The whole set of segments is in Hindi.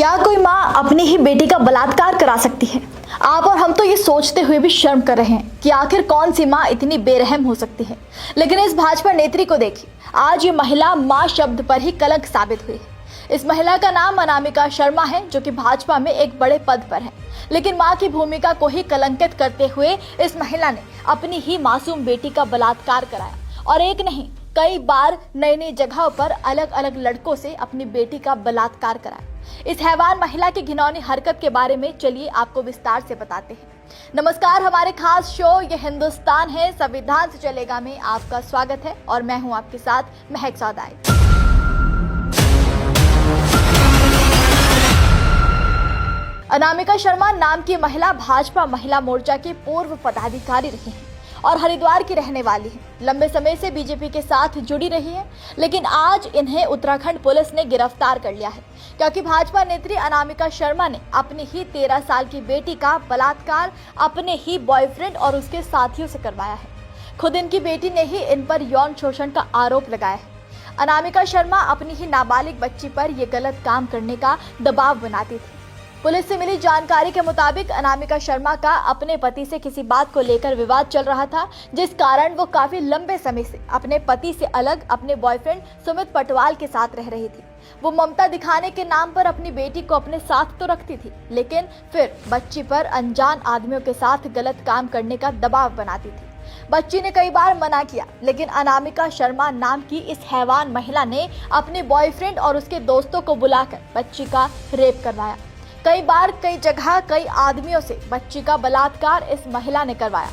क्या कोई माँ अपनी ही बेटी का बलात्कार करा सकती है? आप और हम तो ये सोचते हुए भी शर्म कर रहे हैं कि आखिर कौन सी माँ इतनी बेरहम हो सकती है। लेकिन इस भाजपा नेत्री को देखिए, आज ये महिला माँ शब्द पर ही कलंक साबित हुई है। इस महिला का नाम अनामिका शर्मा है, जो कि भाजपा में एक बड़े पद पर है। लेकिन माँ की भूमिका को ही कलंकित करते हुए इस महिला ने अपनी ही मासूम बेटी का बलात्कार कराया, और एक नहीं कई बार नई नई जगहों पर अलग अलग लड़कों से अपनी बेटी का बलात्कार कराया। इस हैवान महिला की घिनौनी हरकत के बारे में चलिए आपको विस्तार से बताते हैं। नमस्कार, हमारे खास शो ये हिंदुस्तान है संविधान से चलेगा में आपका स्वागत है और मैं हूं आपके साथ महक सौदाई। अनामिका शर्मा नाम की महिला भाजपा महिला मोर्चा की पूर्व पदाधिकारी रही हैं और हरिद्वार की रहने वाली है। लंबे समय से बीजेपी के साथ जुड़ी रही है, लेकिन आज इन्हें उत्तराखंड पुलिस ने गिरफ्तार कर लिया है, क्योंकि भाजपा नेत्री अनामिका शर्मा ने अपनी ही 13 साल की बेटी का बलात्कार अपने ही बॉयफ्रेंड और उसके साथियों से करवाया है। खुद इनकी बेटी ने ही इन पर यौन शोषण का आरोप लगाया है। अनामिका शर्मा अपनी ही नाबालिग बच्ची पर यह गलत काम करने का दबाव बनाती थी। पुलिस से मिली जानकारी के मुताबिक अनामिका शर्मा का अपने पति से किसी बात को लेकर विवाद चल रहा था, जिस कारण वो काफी लंबे समय से अपने पति से अलग अपने बॉयफ्रेंड सुमित पटवाल के साथ रह रही थी। वो ममता दिखाने के नाम पर अपनी बेटी को अपने साथ तो रखती थी, लेकिन फिर बच्ची पर अनजान आदमियों के साथ गलत काम करने का दबाव बनाती थी। बच्ची ने कई बार मना किया, लेकिन अनामिका शर्मा नाम की इस हैवान महिला ने अपने बॉयफ्रेंड और उसके दोस्तों को बुलाकर बच्ची का रेप करवाया। कई बार कई जगह कई आदमियों से बच्ची का बलात्कार इस महिला ने करवाया।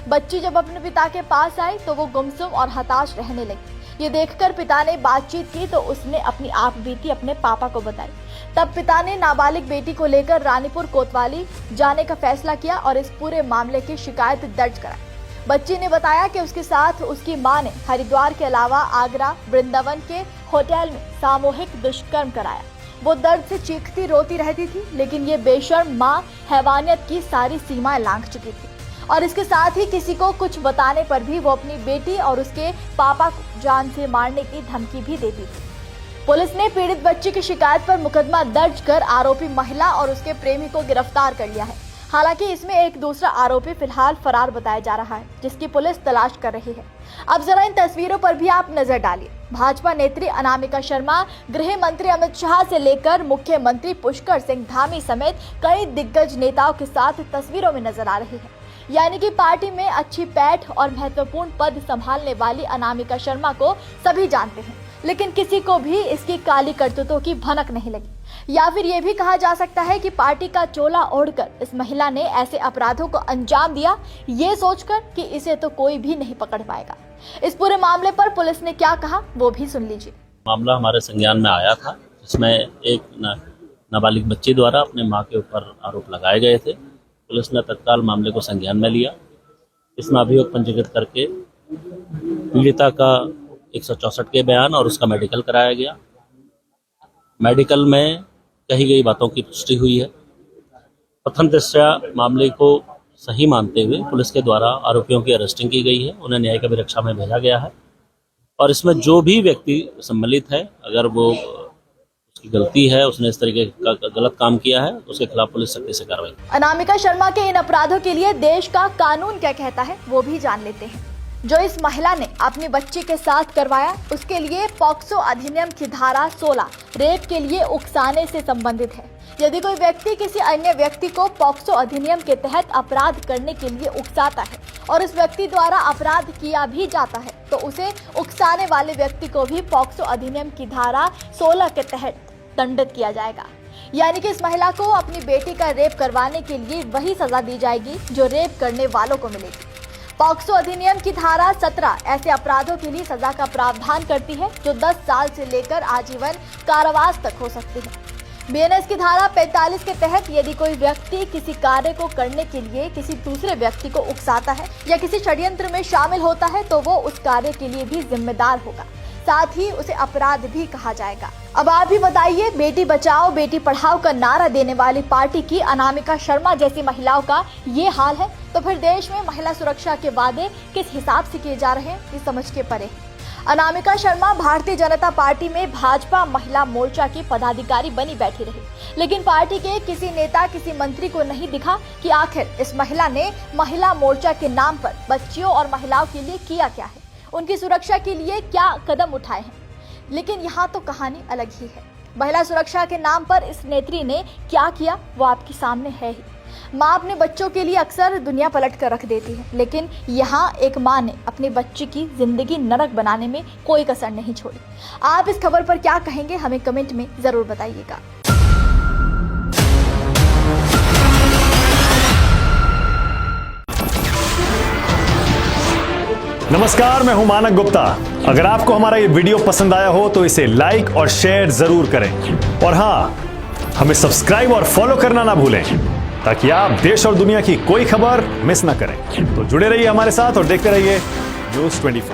बच्ची जब अपने पिता के पास आई तो वो गुमसुम और हताश रहने लगी। ये देखकर पिता ने बातचीत की तो उसने अपनी आप बीती अपने पापा को बताई। तब पिता ने नाबालिग बेटी को लेकर रानीपुर कोतवाली जाने का फैसला किया और इस पूरे मामले की शिकायत दर्ज कराई। बच्ची ने बताया कि उसके साथ उसकी मां ने हरिद्वार के अलावा आगरा, वृंदावन के होटल में सामूहिक दुष्कर्म कराया। वो दर्द से चीखती रोती रहती थी, लेकिन ये बेशर्म माँ हैवानियत की सारी सीमाएं लांघ चुकी थी और इसके साथ ही किसी को कुछ बताने पर भी वो अपनी बेटी और उसके पापा को जान से मारने की धमकी भी देती थी। पुलिस ने पीड़ित बच्ची की शिकायत पर मुकदमा दर्ज कर आरोपी महिला और उसके प्रेमी को गिरफ्तार कर लिया है। हालांकि इसमें एक दूसरा आरोपी फिलहाल फरार बताया जा रहा है, जिसकी पुलिस तलाश कर रही है। अब जरा इन तस्वीरों पर भी आप नजर डालिए। भाजपा नेत्री अनामिका शर्मा गृह मंत्री अमित शाह से लेकर मुख्यमंत्री पुष्कर सिंह धामी समेत कई दिग्गज नेताओं के साथ तस्वीरों में नजर आ रही है। यानी कि पार्टी में अच्छी पैठ और महत्वपूर्ण पद संभालने वाली अनामिका शर्मा को सभी जानते हैं, लेकिन किसी को भी इसकी काली करतूतों की भनक नहीं लगी। या फिर ये भी कहा जा सकता है कि पार्टी का चोला ओढ़कर इस महिला ने ऐसे अपराधों को अंजाम दिया, ये सोचकर कि इसे तो कोई भी नहीं पकड़ पाएगा। इस पूरे मामले पर पुलिस ने क्या कहा वो भी सुन लीजिए। मामला हमारे संज्ञान में आया था, जिसमें एक नाबालिग बच्ची द्वारा अपने मां के ऊपर आरोप लगाए गए थे। पुलिस ने तत्काल मामले को संज्ञान में लिया। इसमें अभियोग पंजीकृत करके पीड़िता का 164 के बयान और उसका मेडिकल कराया गया। मेडिकल में कही गई बातों की पुष्टि हुई है। प्रथम दृष्टया मामले को सही मानते हुए पुलिस के द्वारा आरोपियों की अरेस्टिंग की गई है, उन्हें न्यायिक अभिरक्षा में भेजा गया है और इसमें जो भी व्यक्ति सम्मिलित है, अगर वो उसकी गलती है, उसने इस तरीके का गलत काम किया है, तो उसके खिलाफ पुलिस सख्ती से कार्रवाई। अनामिका शर्मा के इन अपराधों के लिए देश का कानून क्या कहता है वो भी जान लेते हैं। जो इस महिला ने अपनी बच्ची के साथ करवाया, उसके लिए पॉक्सो अधिनियम की धारा 16 रेप के लिए उकसाने से संबंधित है। यदि कोई व्यक्ति किसी अन्य व्यक्ति को पॉक्सो अधिनियम के तहत अपराध करने के लिए उकसाता है और उस व्यक्ति द्वारा अपराध किया भी जाता है, तो उसे उकसाने वाले व्यक्ति को भी पॉक्सो अधिनियम की धारा 16 के तहत दंडित किया जाएगा। यानी कि इस महिला को अपनी बेटी का रेप करवाने के लिए वही सजा दी जाएगी जो रेप करने वालों को मिलेगी। पॉक्सो अधिनियम की धारा 17 ऐसे अपराधों के लिए सजा का प्रावधान करती है, जो 10 साल से लेकर आजीवन कारावास तक हो सकती है। बीएनएस की धारा 45 के तहत यदि कोई व्यक्ति किसी कार्य को करने के लिए किसी दूसरे व्यक्ति को उकसाता है या किसी षड्यंत्र में शामिल होता है, तो वो उस कार्य के लिए भी जिम्मेदार होगा, साथ ही उसे अपराध भी कहा जाएगा। अब आप भी बताइए, बेटी बचाओ बेटी पढ़ाओ का नारा देने वाली पार्टी की अनामिका शर्मा जैसी महिलाओं का ये हाल है, तो फिर देश में महिला सुरक्षा के वादे किस हिसाब से किए जा रहे हैं, ये समझ के परे। अनामिका शर्मा भारतीय जनता पार्टी में भाजपा महिला मोर्चा की पदाधिकारी बनी बैठी रही, लेकिन पार्टी के किसी नेता, किसी मंत्री को नहीं दिखा कि आखिर इस महिला ने महिला मोर्चा के नाम पर बच्चियों और महिलाओं के लिए किया क्या है, उनकी सुरक्षा के लिए क्या कदम उठाए हैं। लेकिन यहाँ तो कहानी अलग ही है। महिला सुरक्षा के नाम पर इस नेत्री ने क्या किया वो आपके सामने है ही। माँ अपने बच्चों के लिए अक्सर दुनिया पलट कर रख देती है, लेकिन यहाँ एक माँ ने अपने बच्चे की जिंदगी नरक बनाने में कोई कसर नहीं छोड़ी। आप इस खबर पर क्या कहेंगे, हमें कमेंट में जरूर बताइएगा। नमस्कार, मैं हूं मानक गुप्ता। अगर आपको हमारा ये वीडियो पसंद आया हो तो इसे लाइक और शेयर जरूर करें, और हाँ, हमें सब्सक्राइब और फॉलो करना ना भूलें ताकि आप देश और दुनिया की कोई खबर मिस ना करें। तो जुड़े रहिए हमारे साथ और देखते रहिए न्यूज़ 24।